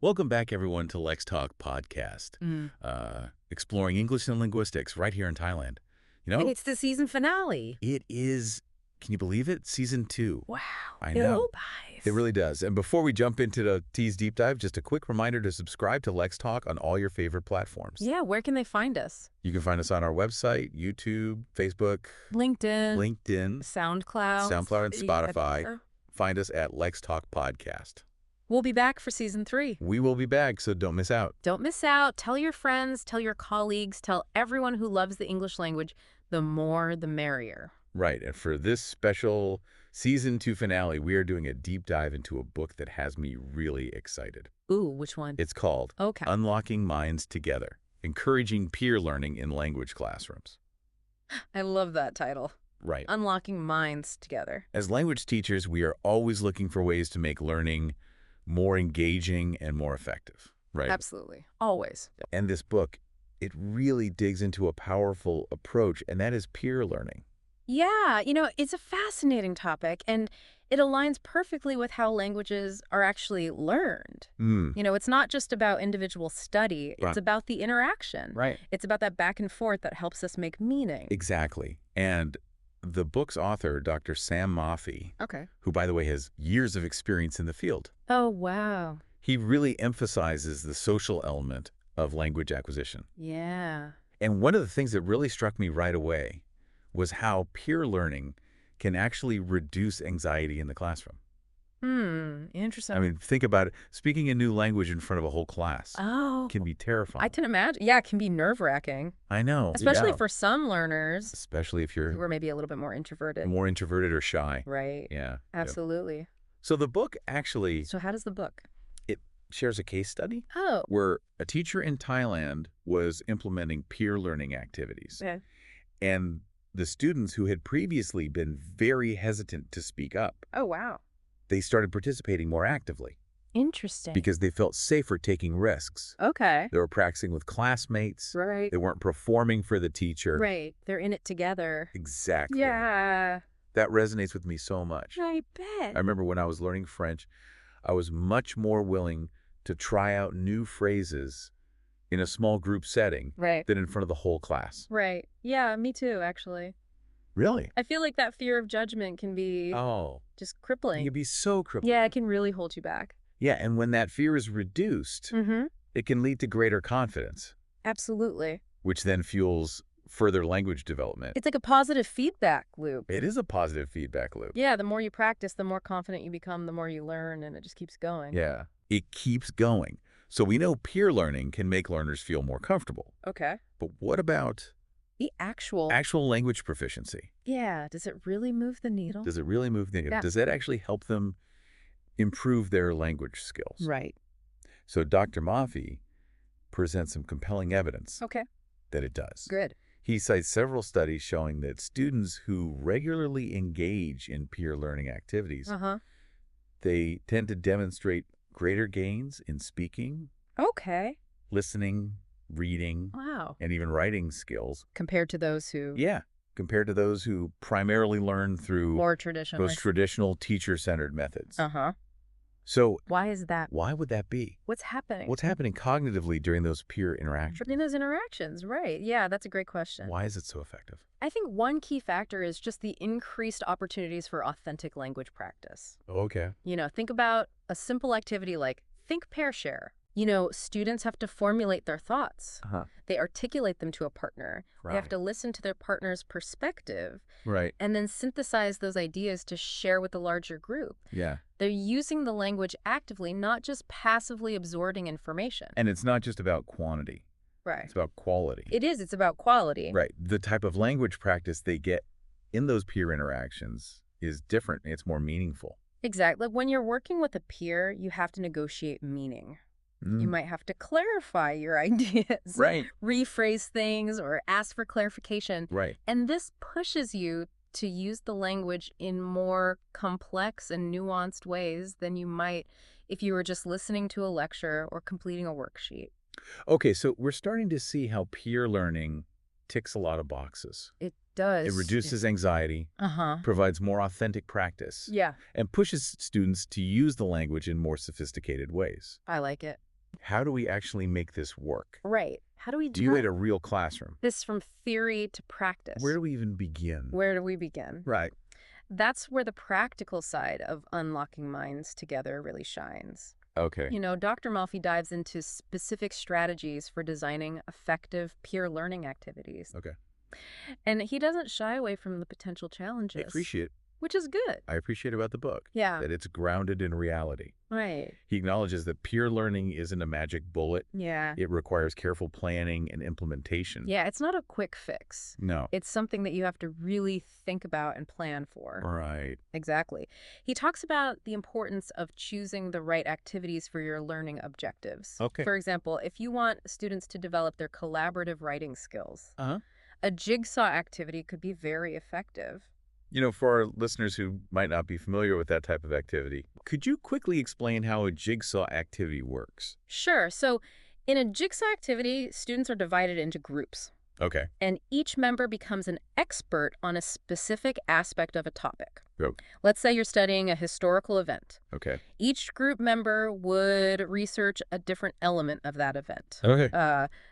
Welcome back, everyone, to LexTalk podcast, Mm. exploring English and linguistics right here in Thailand. You And know, it's the season finale. it is, can you believe it? Season 2. Wow. I It know. flew by. It really does. And before we jump into the T's Deep Dive, just a quick reminder to subscribe to LexTalk on all your favorite platforms. Yeah, where can they find us? You can find us on our website, YouTube, Facebook, LinkedIn, SoundCloud, and Spotify. Find us at LexTalk Podcast. We'll be back for season 3. We will be back, so don't miss out. Don't miss out. Tell your friends, tell your colleagues, tell everyone who loves the English language. The more, the merrier. Right, and for this special Season 2 finale, we are doing a deep dive into a book that has me really excited. Ooh, which one? It's called Okay. Unlocking Minds Together, Encouraging Peer Learning in Language Classrooms. I love that title. Right. Unlocking Minds Together. As language teachers, we are always looking for ways to make learning more engaging and more effective, right? Absolutely. Always. And this book, it really digs into a powerful approach, and that is peer learning. Yeah, it's a fascinating topic, and it aligns perfectly with how languages are actually learned. It's not just about individual study. It's Right. about the interaction. Right. It's about that back and forth that helps us make meaning. Exactly. And the book's author, Dr. Sam Maffei, Okay. who, by the way, has years of experience in the field, Oh, wow. he really emphasizes the social element of language acquisition. Yeah. And one of the things that really struck me right away was how peer learning can actually reduce anxiety in the classroom. Interesting. I mean, think about it. Speaking a new language in front of a whole class Oh, can be terrifying. I can imagine. Yeah, it can be nerve-wracking, I know. especially yeah. for some learners Especially if who you're are maybe a little bit more introverted. more introverted or shy. Right. Yeah. Absolutely. So the book actually So how does the book? shares a case study Oh. where a teacher in Thailand was implementing peer learning activities. Yeah. And the students who had previously been very hesitant to speak up, Oh, wow. they started participating more actively Interesting. because they felt safer taking risks. Okay. They were practicing with classmates. Right. They weren't performing for the teacher. Right. They're in it together. Exactly. Yeah. That resonates with me so much. I bet. I remember when I was learning French, I was much more willing to try out new phrases in a small group setting Right. than in front of the whole class. Right. Yeah, me too, actually. Really? I feel like that fear of judgment can be Oh, just it crippling. can be so crippling. Yeah, it can really hold you back. Yeah, and when that fear is reduced, Mm-hmm. it can lead to greater confidence, Absolutely. which then fuels further language development. It's like a positive feedback loop. It is a positive feedback loop. Yeah, the more you practice, the more confident you become, the more you learn, and it just keeps going. Yeah, it keeps going. So we know peer learning can make learners feel more comfortable. Okay. But what about The actual. actual language proficiency? Yeah, does it really move the needle? Does it really move the needle? Yeah. Does that actually help them improve their language skills? Right. So Dr. Maffei presents some compelling evidence Okay. that it does. Good. He cites several studies showing that students who regularly engage in peer learning activities, Uh-huh. they tend to demonstrate greater gains in speaking, Okay. listening, reading, Wow. and even writing skills. Compared to those who Yeah, compared to those who primarily learn through more traditional. those traditional teacher-centered methods. Uh-huh. So Why is that? why would that be? What's happening? What's happening cognitively during those peer interactions? In those interactions, right. Yeah, that's a great question. Why is it so effective? I think one key factor is just the increased opportunities for authentic language practice. Okay. Think about a simple activity like think, pair, share. Students have to formulate their thoughts. Uh-huh. They articulate them to a partner. They have Right. to listen to their partner's perspective Right. and then synthesize those ideas to share with the larger group. Yeah. They're using the language actively, not just passively absorbing information. And it's not just about quantity. Right. It's about quality. It is. It's about quality. Right. The type of language practice they get in those peer interactions is different. It's more meaningful. Exactly. Like when you're working with a peer, you have to negotiate meaning. You might have to clarify your ideas. Right. Rephrase things or ask for clarification. Right. And this pushes you to use the language in more complex and nuanced ways than you might if you were just listening to a lecture or completing a worksheet. Okay, so we're starting to see how peer learning ticks a lot of boxes. It does. It reduces anxiety, Uh-huh. provides more authentic practice, Yeah, and pushes students to use the language in more sophisticated ways. I like it. how do we actually make this work? Right. How do we Emulate turn a real classroom. this from theory to practice? Where do we even begin? Where do we begin? Right. That's where the practical side of unlocking minds together really shines. Okay. Dr. Malfi dives into specific strategies for designing effective peer learning activities. Okay. And he doesn't shy away from the potential I challenges, appreciate which is good. I appreciate about the book Yeah, that it's grounded in reality. right. He acknowledges that peer learning isn't a magic bullet. Yeah. It requires careful planning and implementation. Yeah, it's not a quick fix. No. It's something that you have to really think about and plan for. Right. Exactly. He talks about the importance of choosing the right activities for your learning objectives. Okay. For example, if you want students to develop their collaborative writing skills, Uh-huh. a jigsaw activity could be very effective. For our listeners who might not be familiar with that type of activity, could you quickly explain how a jigsaw activity works? Sure. So in a jigsaw activity, students are divided into groups, Okay. and each member becomes an expert on a specific aspect of a topic. Go. Let's say you're studying a historical event. Okay. Each group member would research a different element of that event. Okay.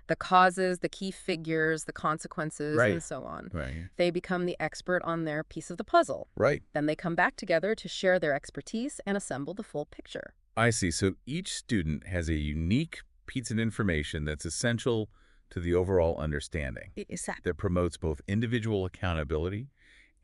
The causes, the key figures, the consequences, Right. and so on. Right. They become the expert on their piece of the puzzle. Right. Then they come back together to share their expertise and assemble the full picture. I see. So each student has a unique piece of information that's essential to the overall understanding Exactly. that promotes both individual accountability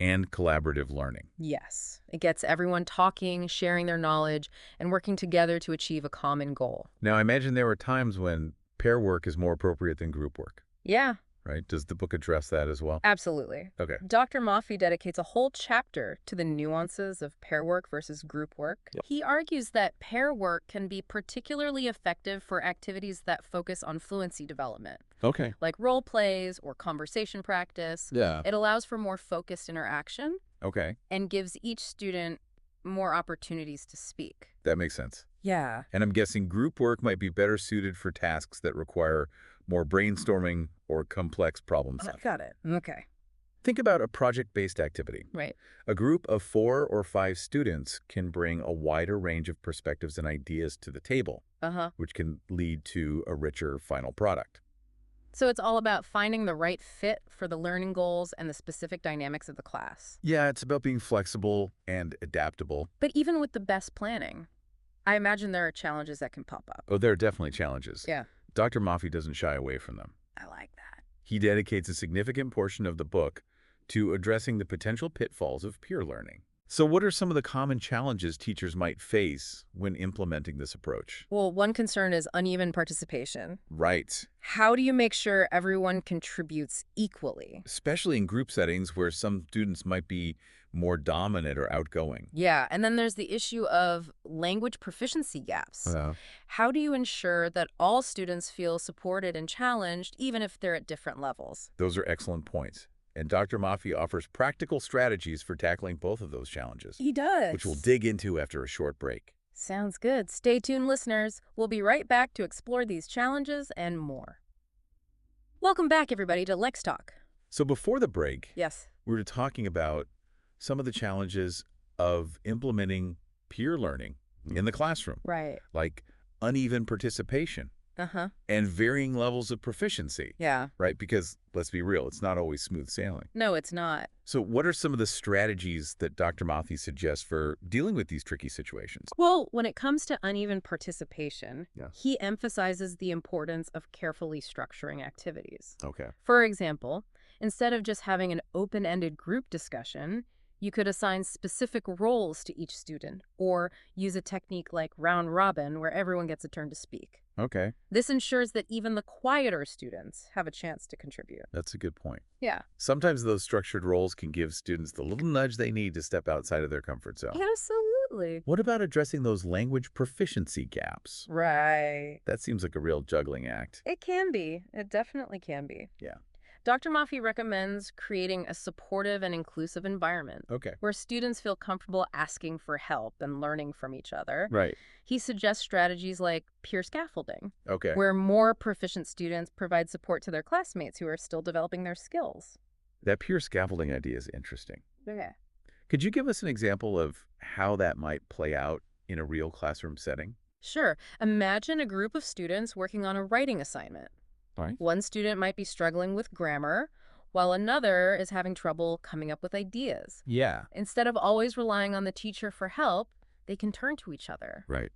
and collaborative learning. Yes. It gets everyone talking, sharing their knowledge, and working together to achieve a common goal. Now, I imagine there are times when pair work is more appropriate than group work, Yeah, right? Does the book address that as well? absolutely. Okay. Dr. Mafi dedicates a whole chapter to the nuances of pair work versus group work. Yep. He argues that pair work can be particularly effective for activities that focus on fluency development, Okay. like role plays or conversation practice. Yeah. It allows for more focused interaction Okay. and gives each student more opportunities to speak. That makes sense. Yeah. And I'm guessing group work might be better suited for tasks that require more brainstorming or complex problem solving. Got it. Okay. Think about a project-based activity. Right. A group of 4 or 5 students can bring a wider range of perspectives and ideas to the table, Uh-huh. which can lead to a richer final product. So it's all about finding the right fit for the learning goals and the specific dynamics of the class. Yeah, it's about being flexible and adaptable. But even with the best planning, I imagine there are challenges that can pop up. Oh, there are definitely challenges. Yeah. Dr. Mafi doesn't shy away from them. I like that. He dedicates a significant portion of the book to addressing the potential pitfalls of peer learning. So what are some of the common challenges teachers might face when implementing this approach? Well, one concern is uneven participation. Right. How do you make sure everyone contributes equally? Especially in group settings where some students might be more dominant or outgoing. Yeah, and then there's the issue of language proficiency gaps. How do you ensure that all students feel supported and challenged, even if they're at different levels? Those are excellent points. And Dr. Mafi offers practical strategies for tackling both of those challenges, He does. which we'll dig into after a short break. Sounds good. Stay tuned, listeners. We'll be right back to explore these challenges and more. Welcome back, everybody, to LexTalk. So before the break, Yes. we were talking about some of the challenges of implementing peer learning in the classroom, Right. like uneven participation Uh-huh. and varying levels of proficiency, Yeah. right? Because let's be real, it's not always smooth sailing. No, it's not. So what are some of the strategies that Dr. Mafi suggests for dealing with these tricky situations? Well, when it comes to uneven participation, Yeah. he emphasizes the importance of carefully structuring activities. Okay. For example, instead of just having an open-ended group discussion, you could assign specific roles to each student or use a technique like round robin where everyone gets a turn to speak. Okay. This ensures that even the quieter students have a chance to contribute. That's a good point. Yeah. Sometimes those structured roles can give students the little nudge they need to step outside of their comfort zone. Absolutely. What about addressing those language proficiency gaps? Right. That seems like a real juggling act. It can be. It definitely can be. Yeah. Dr. Mafi recommends creating a supportive and inclusive environment Okay. where students feel comfortable asking for help and learning from each other. Right. He suggests strategies like peer scaffolding, Okay. where more proficient students provide support to their classmates who are still developing their skills. That peer scaffolding idea is interesting. Okay. Could you give us an example of how that might play out in a real classroom setting? Sure. Imagine a group of students working on a writing assignment. All right. One student might be struggling with grammar, while another is having trouble coming up with ideas. Yeah. Instead of always relying on the teacher for help, they can turn to each other. Right.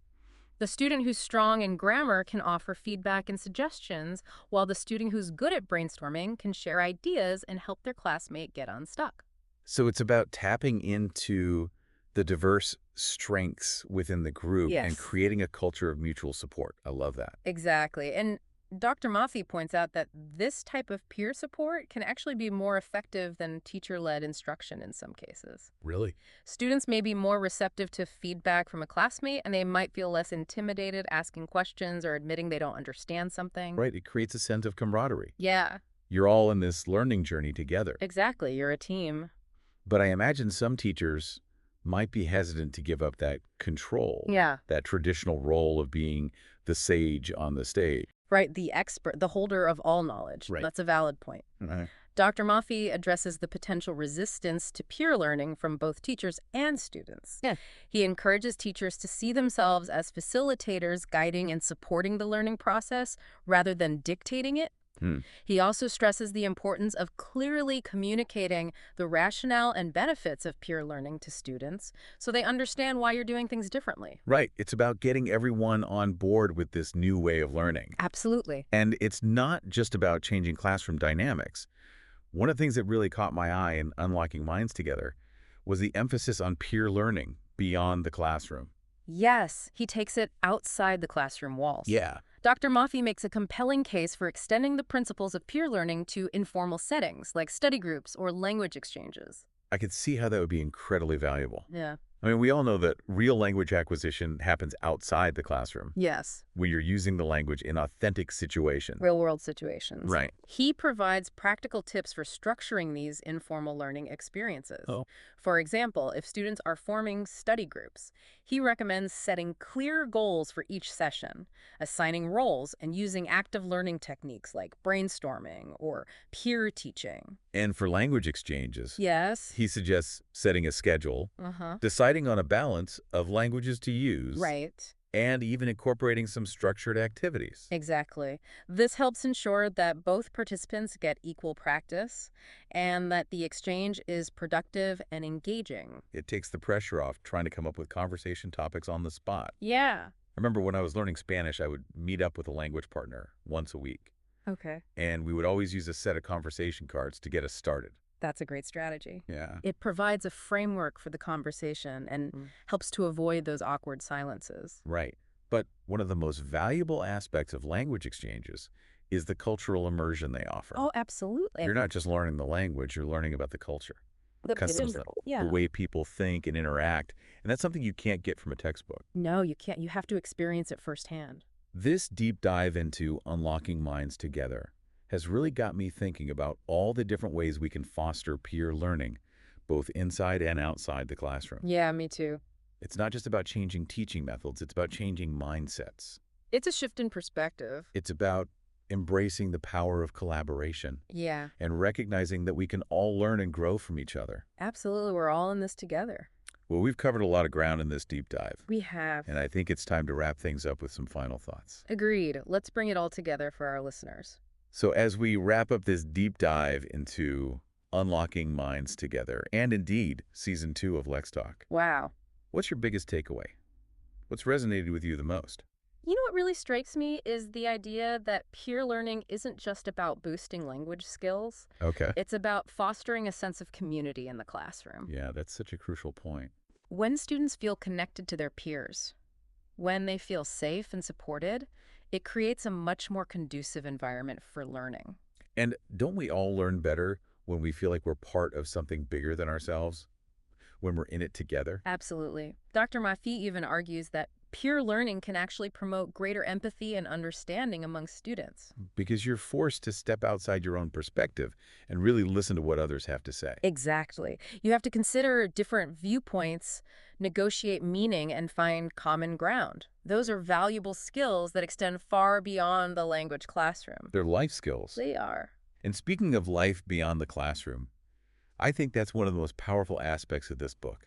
The student who's strong in grammar can offer feedback and suggestions, while the student who's good at brainstorming can share ideas and help their classmate get unstuck. So it's about tapping into the diverse strengths within the group and Yes. creating a culture of mutual support. I love that. Exactly. And Dr. Mafi points out that this type of peer support can actually be more effective than teacher-led instruction in some cases. Really? Students may be more receptive to feedback from a classmate, and they might feel less intimidated asking questions or admitting they don't understand something. Right. It creates a sense of camaraderie. Yeah, You're all in this learning journey together. exactly. You're a team. But I imagine some teachers might be hesitant to give up that control, Yeah. that traditional role of being the sage on the stage. Right, the expert, the holder of all knowledge. Right. That's a valid point. Right. Dr. Mafi addresses the potential resistance to peer learning from both teachers and students. Yeah. He encourages teachers to see themselves as facilitators guiding and supporting the learning process rather than dictating it. Hmm. He also stresses the importance of clearly communicating the rationale and benefits of peer learning to students so they understand why you're doing things differently. Right. It's about getting everyone on board with this new way of learning. Absolutely. And it's not just about changing classroom dynamics. One of the things that really caught my eye in Unlocking Minds Together was the emphasis on peer learning beyond the classroom. Yes, he takes it outside the classroom walls. Yeah. Dr. Mafi makes a compelling case for extending the principles of peer learning to informal settings like study groups or language exchanges. I could see how that would be incredibly valuable. Yeah. I mean, we all know that real language acquisition happens outside the classroom Yes. when you're using the language in authentic situations. Real-world situations. Right. He provides practical tips for structuring these informal learning experiences. Oh. For example, if students are forming study groups, he recommends setting clear goals for each session, assigning roles, and using active learning techniques like brainstorming or peer teaching. And for language exchanges, Yes. he suggests setting a schedule, Uh-huh. deciding on a balance of languages to use, Right. and even incorporating some structured activities. Exactly. This helps ensure that both participants get equal practice and that the exchange is productive and engaging. It takes the pressure off trying to come up with conversation topics on the spot. Yeah. I remember when I was learning Spanish, I would meet up with a language partner once a week, Okay. and we would always use a set of conversation cards to get us started. That's a great strategy. Yeah. It provides a framework for the conversation and helps to avoid those awkward silences. Right. But one of the most valuable aspects of language exchanges is the cultural immersion they offer. Oh, absolutely. You're not just learning the language, you're learning about the culture, customs, the way people think and interact. And that's something you can't get from a textbook. No, you can't. You have to experience it firsthand. This deep dive into Unlocking Minds Together has really got me thinking about all the different ways we can foster peer learning, both inside and outside the classroom. Yeah, me too. It's not just about changing teaching methods, it's about changing mindsets. It's a shift in perspective. It's about embracing the power of collaboration Yeah, and recognizing that we can all learn and grow from each other. absolutely. We're all in this together. Well, we've covered a lot of ground in this deep dive, We have. and I think it's time to wrap things up with some final thoughts. Agreed. Let's bring it all together for our listeners. So as we wrap up this deep dive into Unlocking Minds Together, and indeed Season 2 of LexTalk, Wow. what's your biggest takeaway? What's resonated with you the most? You know what really strikes me is the idea that peer learning isn't just about boosting language skills. Okay. It's about fostering a sense of community in the classroom. Yeah, that's such a crucial point. When students feel connected to their peers, when they feel safe and supported, it creates a much more conducive environment for learning. And don't we all learn better when we feel like we're part of something bigger than ourselves? When we're in it together? Absolutely. Dr. Mafi even argues that peer learning can actually promote greater empathy and understanding among students. Because you're forced to step outside your own perspective and really listen to what others have to say. Exactly. You have to consider different viewpoints, negotiate meaning, and find common ground. Those are valuable skills that extend far beyond the language classroom. They're life skills. They are. And speaking of life beyond the classroom, I think that's one of the most powerful aspects of this book.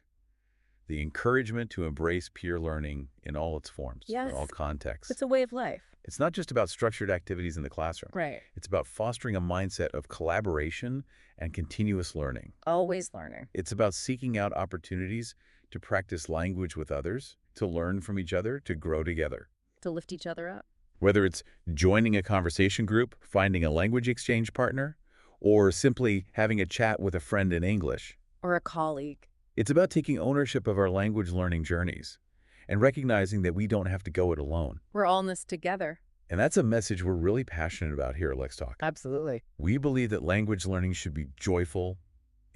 the encouragement to embrace peer learning in all its forms, in all Yes, contexts. it's a way of life. It's not just about structured activities in the classroom. Right. It's about fostering a mindset of collaboration and continuous learning. Always learning. It's about seeking out opportunities to practice language with others, to learn from each other, to grow together. To lift each other up. Whether it's joining a conversation group, finding a language exchange partner, or simply having a chat with a friend in English, Or a colleague. it's about taking ownership of our language learning journeys and recognizing that we don't have to go it alone. We're all in this together. And that's a message we're really passionate about here at LexTalk. Absolutely. We believe that language learning should be joyful,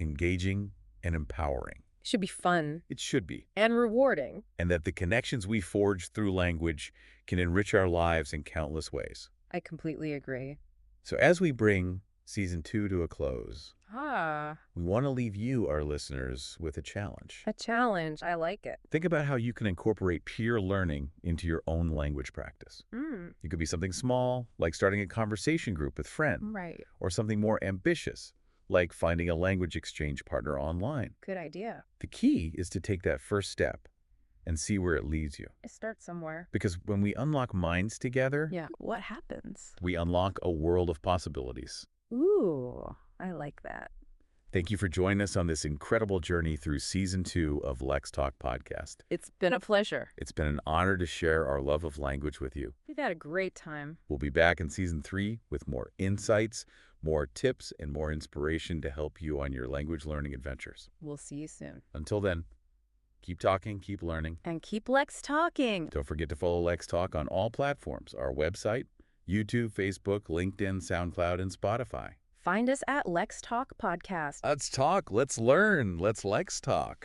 engaging, and empowering. It should be fun It should be. and rewarding. And that the connections we forge through language can enrich our lives in countless ways. I completely agree. So as we bring Season 2 to a close, Ah, we want to leave you, our listeners, with a challenge. a challenge. I like it. Think about how you can incorporate peer learning into your own language practice. It could be something small, like starting a conversation group with friends, Right. or something more ambitious, like finding a language exchange partner online. Good idea. The key is to take that first step and see where it leads you. I start somewhere. Because when we unlock minds together, Yeah. What happens? we unlock a world of possibilities. Ooh, I like that. Thank you for joining us on this incredible journey through Season 2 of LexTalk Podcast. It's been a pleasure. It's been an honor to share our love of language with you. We've had a great time. We'll be back in Season 3 with more insights, more tips, and more inspiration to help you on your language learning adventures. We'll see you soon. Until then, keep talking, keep learning. And keep Lex talking. Don't forget to follow LexTalk on all platforms, our website, YouTube, Facebook, LinkedIn, SoundCloud, and Spotify. Find us at Lex Talk Podcast. Let's talk, let's learn, let's LexTalk.